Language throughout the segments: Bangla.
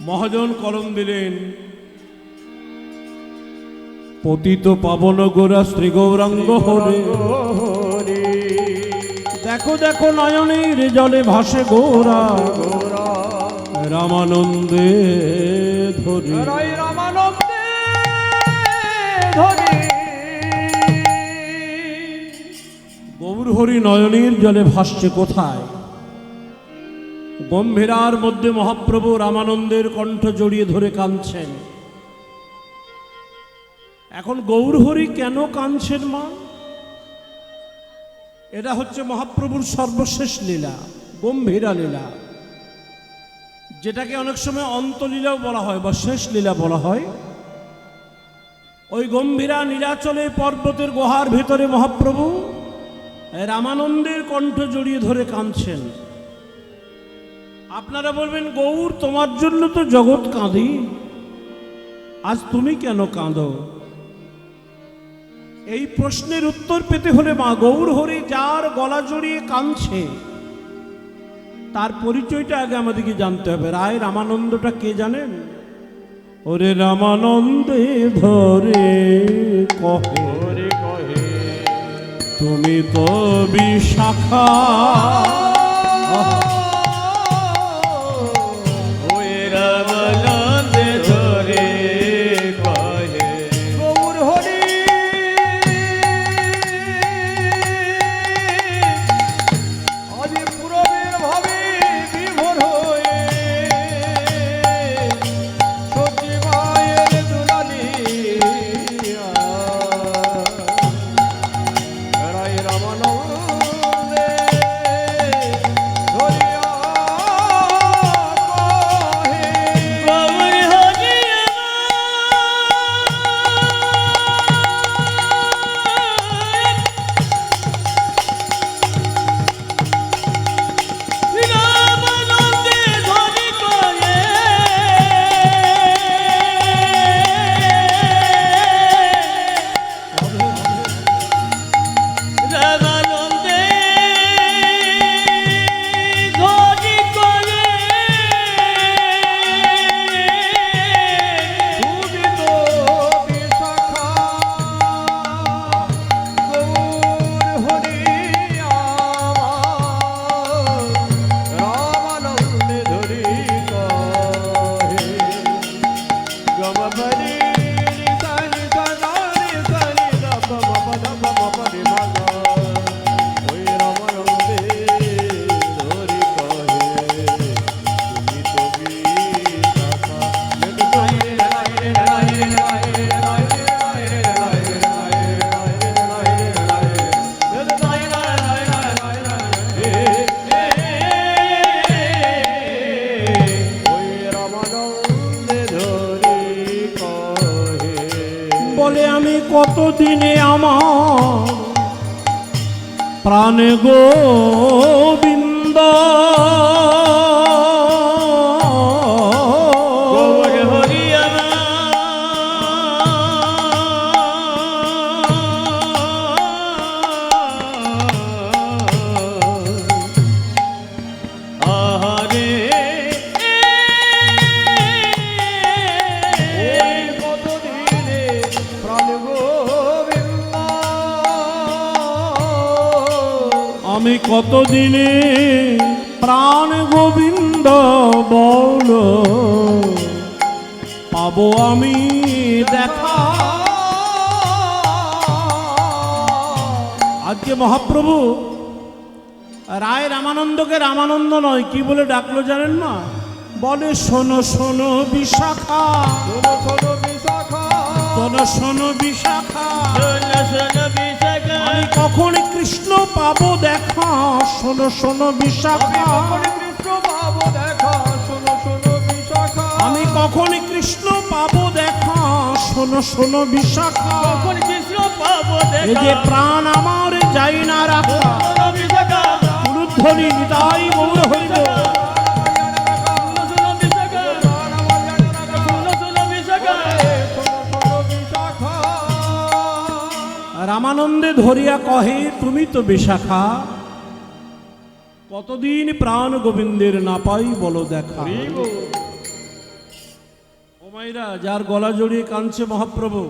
মহাজন কলম দিলেন, পতিত পাবন গোরা শ্রী গৌরাঙ্গ হরে। দেখো দেখো নয়নের জলে ভাসে গোরা রামানন্দে ধরি। গৌর হরি নয়নের জলে ভাসছে কোথায়? গম্ভীরার মধ্যে মহাপ্রভু রামানন্দের কণ্ঠ জড়িয়ে ধরে কাঁদছেন। এখন গৌর হরি কেন কাঁদছেন মা? এটা হচ্ছে মহাপ্রভুর সর্বশেষ লীলা, গম্ভীরা লীলা, যেটাকে অনেক সময় অন্তলীলাও বলা হয় বা শেষ লীলা বলা হয়। ওই গম্ভীরা নীলাচলে পর্বতের গুহার ভিতরে মহাপ্রভু রামানন্দের কণ্ঠ জড়িয়ে ধরে কাঁদছেন। আপনারা বলবেন, গৌর তোমার জন্য তো জগৎ কাঁদি, আজ তুমি কেন কাঁদো? এই প্রশ্নের উত্তর পেতে হলে মা, গৌর হরি যার গলা জড়িয়ে কাঁদছে তার পরিচয়টা আগে আমাদেরকে জানতে হবে। রায় রামানন্দটা কে জানেন? ওরে রামানন্দে ধরে কহে তুমি তো বিশাখা, বলে আমি কতদিনে আমার প্রাণ গোবিন্দ আমি কতদিনে প্রাণ গোবিন্দ বল পাবো আমি দেখা। আজকে মহাপ্রভু রায় রামানন্দকে রামানন্দ নয়, কি বলে ডাকলো জানেন না? বলে শোনো শোনো বিশাখা, শোনো শোনো বিশাখা, আমি কখন কৃষ্ণ পাবো দেখা, শোনো শোনো বিশাখা, আমি কখন কৃষ্ণ পাবো দেখা, শোনো শোনো বিশাখা, এই যে প্রাণ আমার যাই না রাখা, পুরুধ্বনি নিতাই গৌর হরি। রামানন্দে ধরিয়া কহে তুমি তো বিশাখা, কতদিন প্রাণ গোবিন্দের না পাই বলো দেখা। মায়েরা, যার গলা জড়িয়ে কাঁদছে মহাপ্রভু,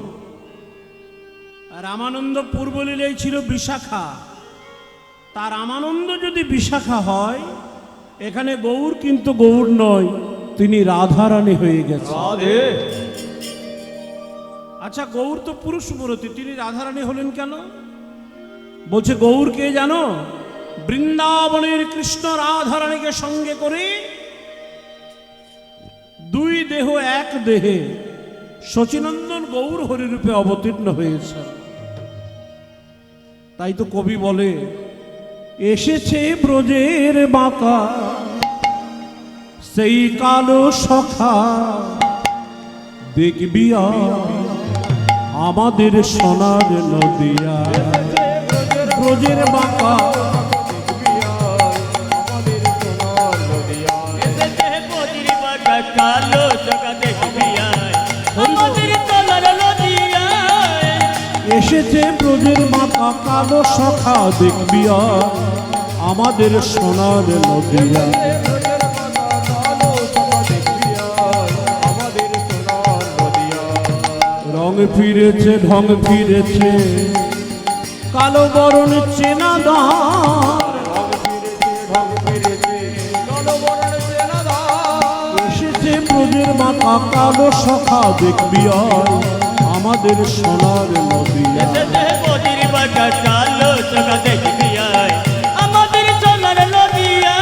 রামানন্দ পূর্বলীলাই ছিল বিশাখা। তার রামানন্দ যদি বিশাখা হয়, এখানে গৌর কিন্তু গৌর নয়, তিনি রাধারানী হয়ে গেছে। আচ্ছা, গৌর তো পুরুষ মূর্তি, তিনি রাধারানী হলেন কেন? বলছে গৌর কে জানো? বৃন্দাবনের কৃষ্ণ রাধারানীকে সঙ্গে করে দুই দেহ এক দেহে শচীনন্দন গৌর হরিরূপে অবতীর্ণ হয়েছে। তাই তো কবি বলে, এসেছে ব্রজের বাঁকা সেই কালো সখা, দেখবি আমাদের সোনার নদিয়া। ব্রজের বাঁকা কালো সখা দেখবি আমাদের সোনার নদিয়া। এসেছে ব্রজের বাঁকা কালো সখা, দেখবি আমাদের সোনার নদিয়া। রং ফিরেছে ঢং ফিরেছে, কালো বরণ চেনা দান। এসেছে ব্রজের বাঁকা কালো সখা, দেখবি আমাদের সোনার নদিয়া। ব্রজের বাঁকা কালো সখা দেখবি আমাদের সোনার নদিয়া।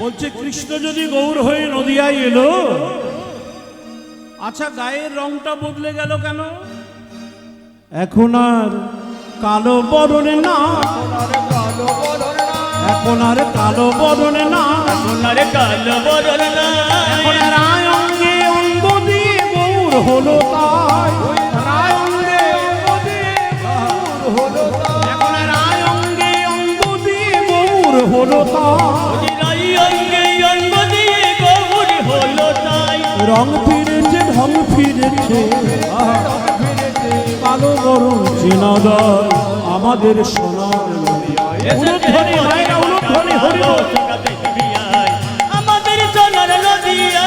বলছে কৃষ্ণ যদি গৌর হয়ে নদিয়ায় এলো, আচ্ছা গায়ের রংটা বদলে গেল কেন? এখন আর কালো বরণে না, এখন আর কালো বরণে না, সোনার কালো বরণ এখন রায় অঙ্গে অঙ্গ দিয়ে গৌর হলো তাই। রায় অঙ্গে অঙ্গ দিয়ে গৌর হলো তাই। এখন রায় অঙ্গে অঙ্গ দিয়ে গৌর হলো তাই। রং ফিরেছে ঢং ফিরেছে, কালো বরণ চেনা দায় আমাদের সোনার নদিয়া। উলুধ্বনি ভাইরা, উলুধ্বনি হরি বল। আমাদের সোনার নদিয়া।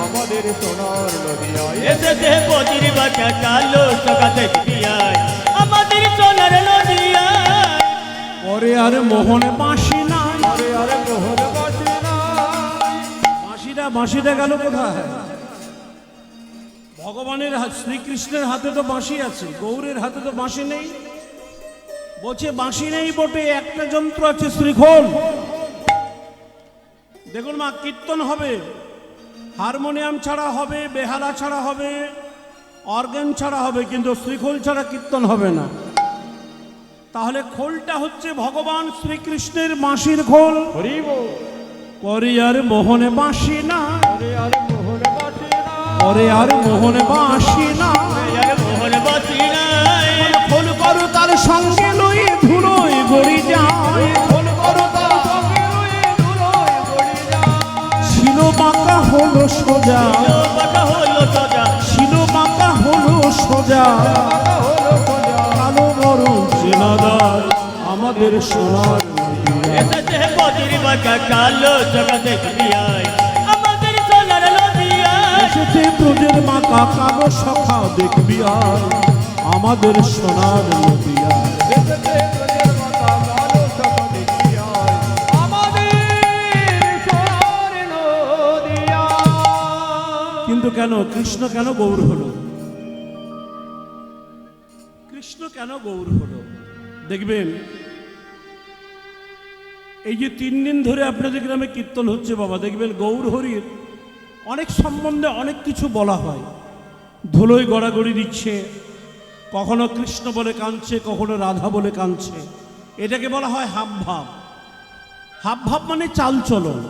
আমাদের সোনার নদিয়া। এসেছে ব্রজের বাঁকা কালো সখা দেখবি আমাদের সোনার নদিয়া। পরে আর মোহনে বাঁশি নাই, আরে মোহন বাসি না, বাঁশিটা গেল কোথায়? ভগবানের শ্রীকৃষ্ণের হাতে তো বাঁশি আছে, গৌরের হাতে তো বাঁশি নেই। বলছে বাঁশি নেই বটে, একটা যন্ত্র আছে শ্রীখোল। দেখুন মা, কীর্তন হবে, হারমোনিয়াম ছাড়া হবে, বেহালা ছাড়া হবে, অর্গান ছাড়া হবে, কিন্তু শ্রীখোল ছাড়া কীর্তন হবে না। তাহলে খোলটা হচ্ছে ভগবান শ্রীকৃষ্ণের বাঁশির খোল। পরে আর মোহনে বাঁশি না, মোহন বাসি না, পরে আর মোহনে বাঁশি না। মোহন বাসি নাই, খোল করো তার সঙ্গে লই ধুলোয় গড়ি যায়। খোল করো তার সঙ্গে লই ধুলোয় গড়ি যায়। ছিল বাঁকা হলো সোজা, বাঁকা হলো সোজা, ছিল বাঁকা হলো সোজা, কালো বরণ চেনা দায় আমাদের সোনার নদিয়া। এসেছে ব্রজের বাঁকা কালো সখা দেখবি আমাদের সোনার নদিয়া। এসেছে ব্রজের বাঁকা কালো সখা, দেখবি আমাদের সোনার নদিয়া। কিন্তু কেন কৃষ্ণ কেন গৌর হলো? কৃষ্ণ কেন গৌর হলো? দেখবেন এই যে 3 দিন ধরে আপনাদের গ্রামে কীর্তন হচ্ছে বাবা, দেখবেন গৌর হরির অনেক সম্বন্ধে অনেক কিছু বলা হয়। ধুলোয় গড়াগড়ি দিচ্ছে, কখনো কৃষ্ণ বলে কাঁদছে, কখনো রাধা বলে কাঁদছে। এটাকে বলা হয় হাবভাব। হাবভাব মানে চালচলন।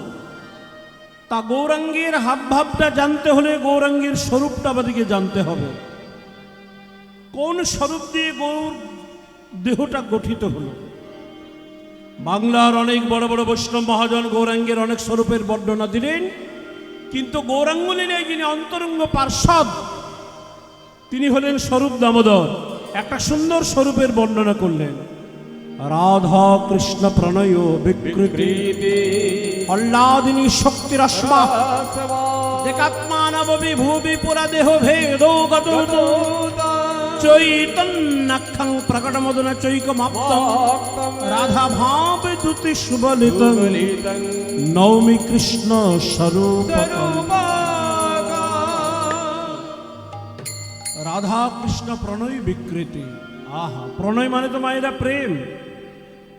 তা গৌরাঙ্গের হাবভাবটা জানতে হলে গৌরাঙ্গের স্বরূপটা আমাদেরকে জানতে হবে। কোন স্বরূপ দিয়ে গৌর দেহটা গঠিত হলো? বাংলার অনেক বড় বড় বৈষ্ণব মহাজন গৌরাঙ্গের অনেক স্বরূপের বর্ণনা দিলেন, কিন্তু গৌরাঙ্গ লীলায় যিনি অন্তরঙ্গ পার্ষদ, তিনি হলেন স্বরূপ দামোদর। একটা সুন্দর স্বরূপের বর্ণনা করলেন। রাধা কৃষ্ণ প্রণয় বিকৃতি হল্লাদিনী শক্তিরশ্মা দেকাত্মানববিভূবি পুরা দেহ ভেদো গত চৈতন্যাখ্যাং প্রকটমদনা চৈকমাপ্তং রাধা ভাব দুতি সুবলিতং নৌমি কৃষ্ণ স্বরূপতং। রাধা কৃষ্ণ প্রণয় বিকৃতি। আহা, প্রণয় মানে তো মায়েরা প্রেম।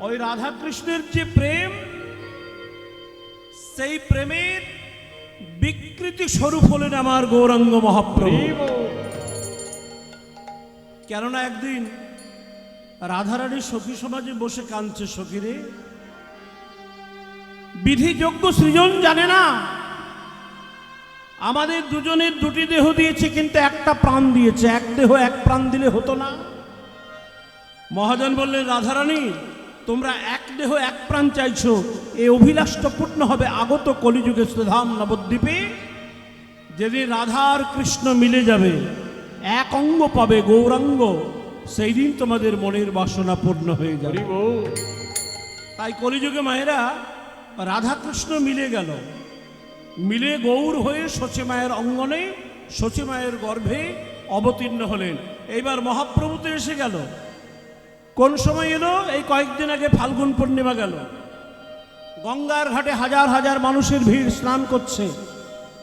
ওই রাধা কৃষ্ণের যে প্রেম, সেই প্রেমের বিকৃতি স্বরূপ হলেন আমার গৌরাঙ্গ মহাপ্রভু। কেননা একদিন রাধারানী সখী সমাজে বসে কাঁদছে, সখীরে বিধিযোগ্য সৃজন জানে না, আমাদের দুজনের দুটি দেহ দিয়েছে কিন্তু একটা প্রাণ দিয়েছে, এক দেহ এক প্রাণ দিলে হতো না? মহাজন বললেন, রাধারানী তোমরা এক দেহ এক প্রাণ চাইছো, এই অভিলাষটা পূর্ণ হবে আগত কলিযুগে সুধাম নবদ্বীপে, যেদিন রাধা আর কৃষ্ণ মিলে যাবে, এক অঙ্গ পাবে গৌরাঙ্গ, সেই দিন তোমাদের মনের বাসনা পূর্ণ হয়ে যাবে। তাই কলিযুগে মায়েরা রাধা কৃষ্ণ মিলে গেল, মিলে গৌর হয়ে সচী মায়ের অঙ্গনে সচী মায়ের গর্ভে অবতীর্ণ হলেন। এইবার মহাপ্রভু তো এসে গেল। কোন সময় এলো? এই কয়েকদিন আগে ফাল্গুন পূর্ণিমা গেল। গঙ্গার ঘাটে হাজার হাজার মানুষের ভিড় স্নান করছে।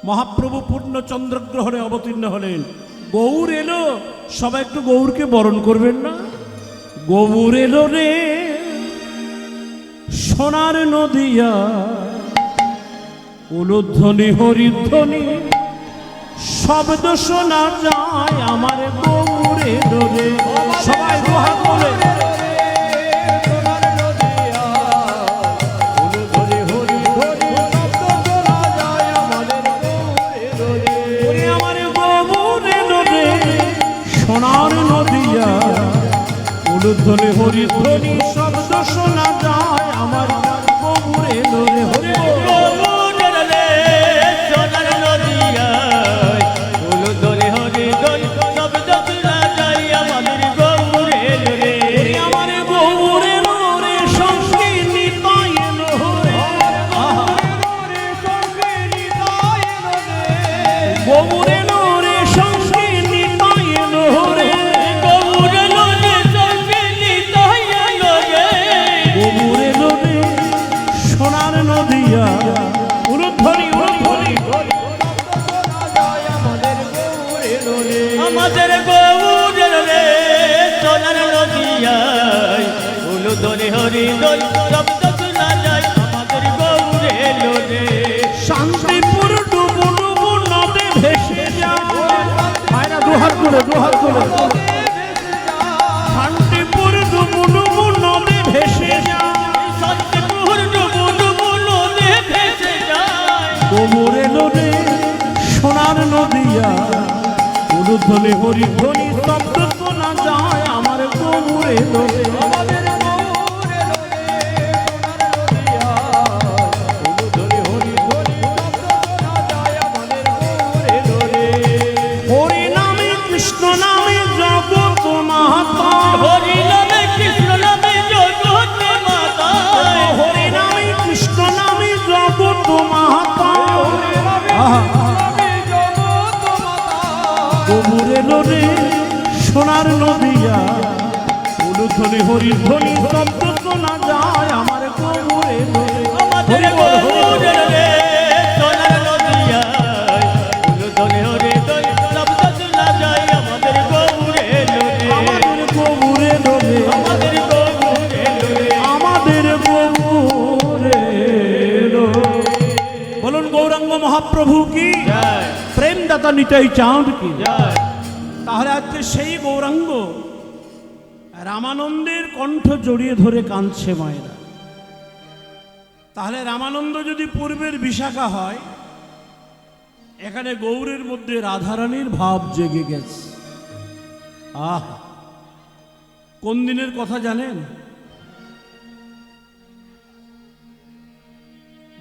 মহাপ্রভু পূর্ণ চন্দ্রগ্রহণে অবতীর্ণ হলেন। গৌর এলো, সবাই একটু গৌরকে বরণ করবেন না? গৌর এলো রে সোনার নদিয়া, উলুধ্বনি হরিধ্বনি শব্দ শোনা যায় আমার গৌর এলো রে। সবাই দুহাত বলে সোনার নদিয়া, উলুধ্বনি হরিধ্বনি শব্দ শোনা যায় আমার গৌর এলো রে। হরি সোনার নদিয়ায় উলুধ্বনি হরিধ্বনি শব্দ শোনা যায় আমাদের গৌর এলো রে। আমার গৌর এলো রে, সঙ্গে নিতাই এলো রে। গৌর এলো রে, সঙ্গে নিতাই এলো রে। গৌর এলো রে, সঙ্গে নিতাই এলো রে। গৌর এলো রে সোনার নদিয়া, উলুধ্বনি উলুধ্বনি আমাদের গৌর এলো রে সোনার নদিয়ায় উলুধ্বনি হরিধ্বনি শব্দ শোনা যায় আমাদের গৌর এলো রে। শান্তিপুর ডুবু ডুবু নদে ভেসে যায়। মায়েরা দুহাত করে দুহাত করে। শান্তিপুর ডুবু ডুবু নদে ভেসে যায়। শান্তিপুর ডুবু ডুবু নদে ভেসে যায়। গৌর এলো রে সোনার নদিয়া, উলুধ্বনি হরিধ্বনি শব্দ শোনা যায় আমার গৌর এলো রে। হরি নামে কৃষ্ণ নামে জগৎ মাতা, হরি নামে কৃষ্ণ নামে জগৎ মাতা। হরি নামে কৃষ্ণ নামে জগৎ মাতা। গৌর এলো রে সোনার নদিয়া, উলুধ্বনি হরিধ্বনি শব্দ শোনা যায় আমার গৌর এলো রে। আমাদের গৌর এলো রে সোনার নদিয়ায় উলুধ্বনি হরিধ্বনি শব্দ শোনা যায় আমাদের গৌর এলো রে। আমাদের গৌর এলো রে, আমাদের গৌর এলো রে। আমাদের গৌর এলো। বলুন গৌরাঙ্গ মহাপ্রভু কি, জয় প্রেমদাতা নিতাই চাঁদ কি। জয়। তাহলে আজকে সেই গৌরাঙ্গ রামানন্দের কণ্ঠ জড়িয়ে ধরে কাঁদছে মায়েরা। তাহলে রামানন্দ যদি পূর্বের বিশাখা হয়, এখানে গৌরের মধ্যে রাধারানীর ভাব জেগে গেছে। আহ, কোন দিনের কথা জানেন?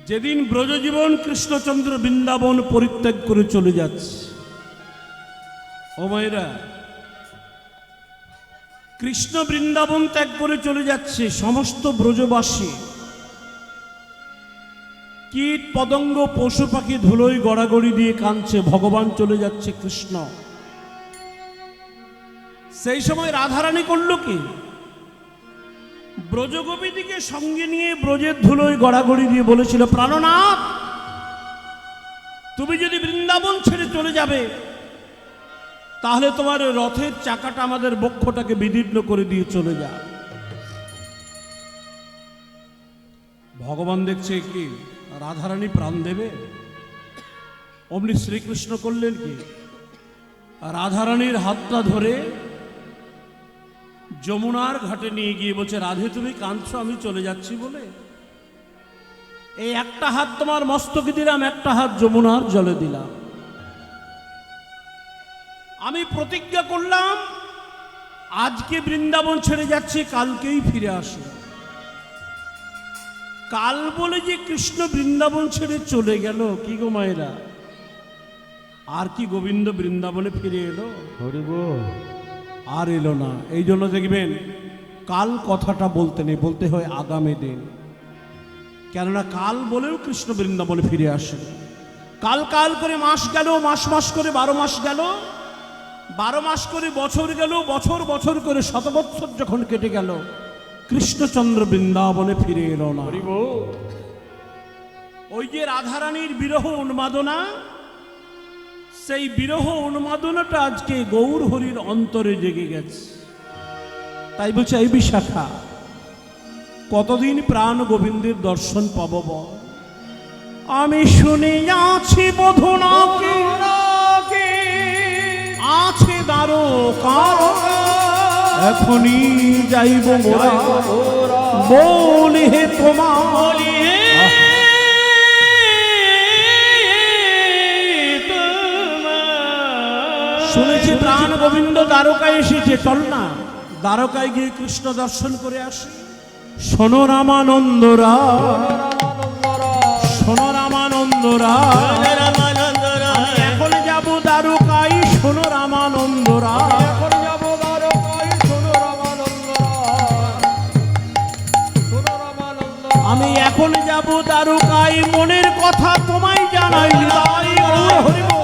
যেদিন ব্রজজীবন কৃষ্ণচন্দ্র বৃন্দাবন পরিত্যাগ করে চলে যাচ্ছে। ও মায়েরা, কৃষ্ণ বৃন্দাবন ত্যাগ করে চলে যাচ্ছে, সমস্ত ব্রজবাসী কীট পতঙ্গ পশু পাখি ধুলোয় গড়াগড়ি দিয়ে কাঁদছে, ভগবান চলে যাচ্ছে কৃষ্ণ। সেই সময় রাধারানী করল কি, ব্রজগোপীদিকে সঙ্গে নিয়ে ব্রজের ধুলোয় গড়াগড়ি দিয়ে বলেছিল, প্রাণনাথ তুমি যদি বৃন্দাবন ছেড়ে চলে যাবে তাহলে তোমার রথের চাকাটা আমাদের বক্ষটাকে বিদীর্ণ করে দিয়ে চলে যা। ভগবান দেখছে কি রাধারানী প্রাণ দেবে, অমনি শ্রীকৃষ্ণ করলেন কি, রাধারানীর হাতটা ধরে যমুনার ঘাটে নিয়ে গিয়ে বলছে, রাধে তুমি কাঁদছো আমি চলে যাচ্ছি বলে, এই একটা হাত তোমার মস্তকে দিলাম, একটা হাত যমুনার জলে দিলাম। আমি প্রতিজ্ঞা করলাম আজকে বৃন্দাবন ছেড়ে যাচ্ছি, কালকেই ফিরে আসব। কাল বলে যে কৃষ্ণ বৃন্দাবন ছেড়ে চলে গেল, কি গো মায়েরা, আর কি গোবিন্দ বৃন্দাবনে ফিরে এলো? হরি বল। আর এলো না। এই জন্য দেখবেন কাল কথাটা বলতে নেই, বলতে হয় আগামী দিন, কেননা কাল বলেও কৃষ্ণ বৃন্দাবনে ফিরে আসে। কাল কাল করে মাস গেল, মাস মাস করে 12 মাস গেল, 12 মাস করে বছর গেল, বছর বছর করে 100 বৎসর যখন কেটে গেল, কৃষ্ণচন্দ্র বৃন্দাবনে ফিরে এলো না। হরি বল। ওই যে রাধারানীর বিরহ উন্মাদনা, সেই বিরহ উন্মাদনাটা আজকে গৌর হরির অন্তরে জেগে গেছে। তাই বলছে, এই বিশাখা কতদিন প্রাণ গোবিন্দের দর্শন পাব বল? আমি শুনে আছি বধুনাকে, আছে দ্বারকা, এখনই যাইব মোরা, বলি হে তোমার। শুনেছি প্রাণ গোবিন্দ দ্বারকায় এসেছে, চল না দ্বারকায় গিয়ে কৃষ্ণ দর্শন করে আসি। শোনো রামানন্দ রায়, শোনো রামানন্দ রায়, আমি এখন যাব দ্বারকায়, শোনো রামানন্দ রায়। এখন যাব দ্বারকায়, শোনো রামানন্দ রায়, শোনো রামানন্দ রায়। আমি এখন যাব দ্বারকায়, মনের কথা তোমায় জানাই, তাই গৌর হরি বল।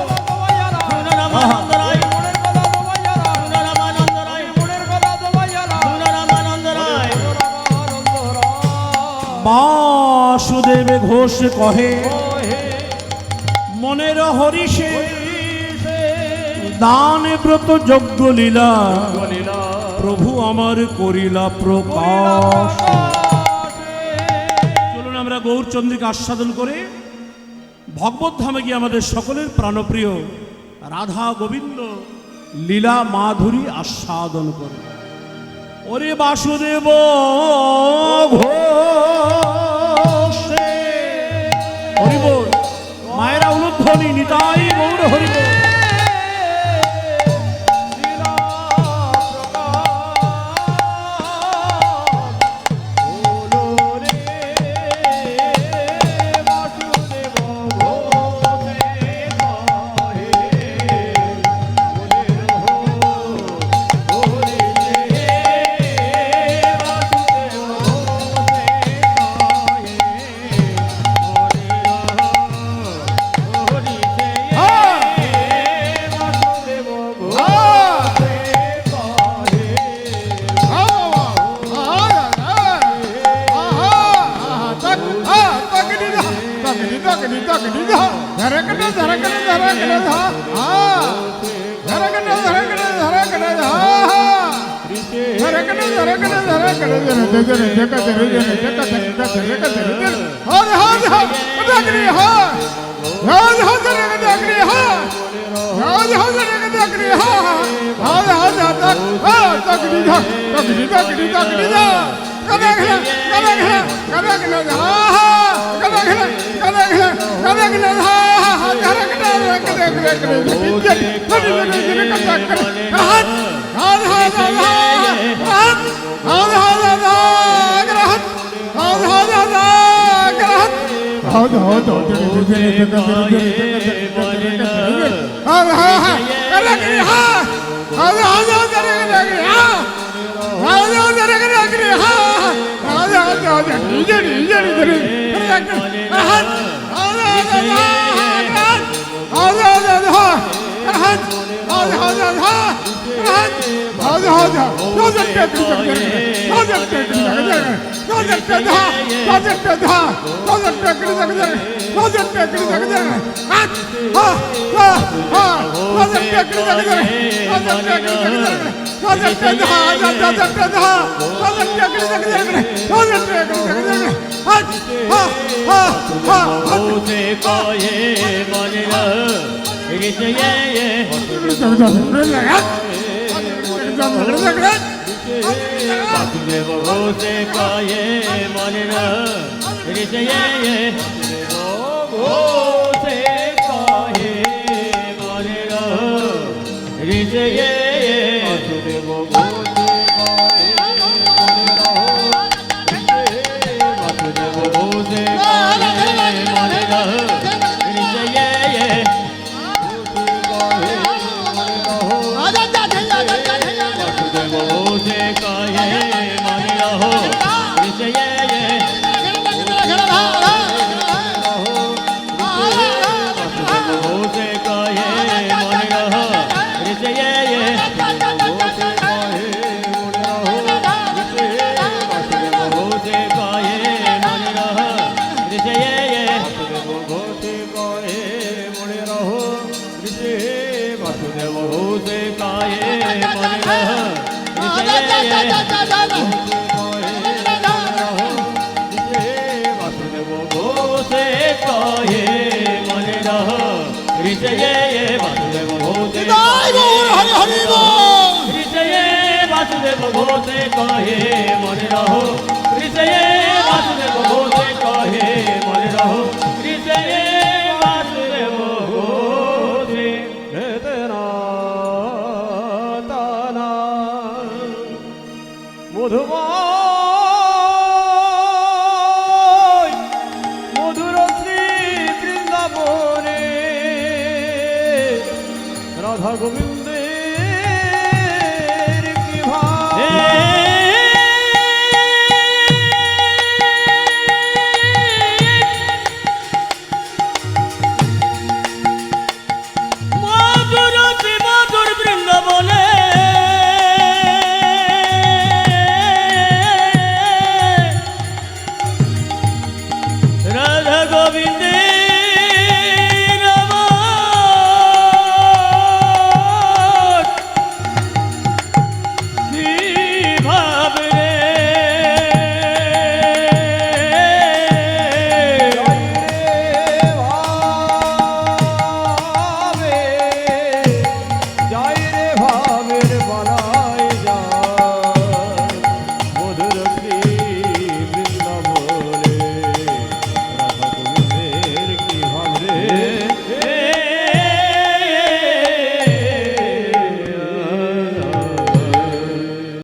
বাসুদেব ঘোষ কহে, মনের হরিষে দান ব্রত যজ্ঞ লীলা, প্রভু আমার করিলা প্রকাশ। চলুন আমরা গৌরচন্দ্রীকে আস্বাদন করে ভগবত ধামে গিয়ে আমাদের সকলের প্রাণপ্রিয় রাধা গোবিন্দ লীলা মাধুরী আস্বাদন করে। ওরে বাসুদেব ঘোষে হরি বল, মায়েরা অনুধ্বনি নিতাই গৌর হরি বল। ওতে কয়ে মনে রিসে বাসুদেব ওতে কয়ে মনে রিসে ওতে কয়ে মনে রিসে বাসুদেব বাসুদেব ঘোষে কহে মনে রহো হৃদয়ে বাসুদেব ঘোষে কহে মনে রহো হৃদয়ে বাসুদেব ঘোষে তানা মধুর শ্রী বৃন্দাবনে রাধা গোবিন্দ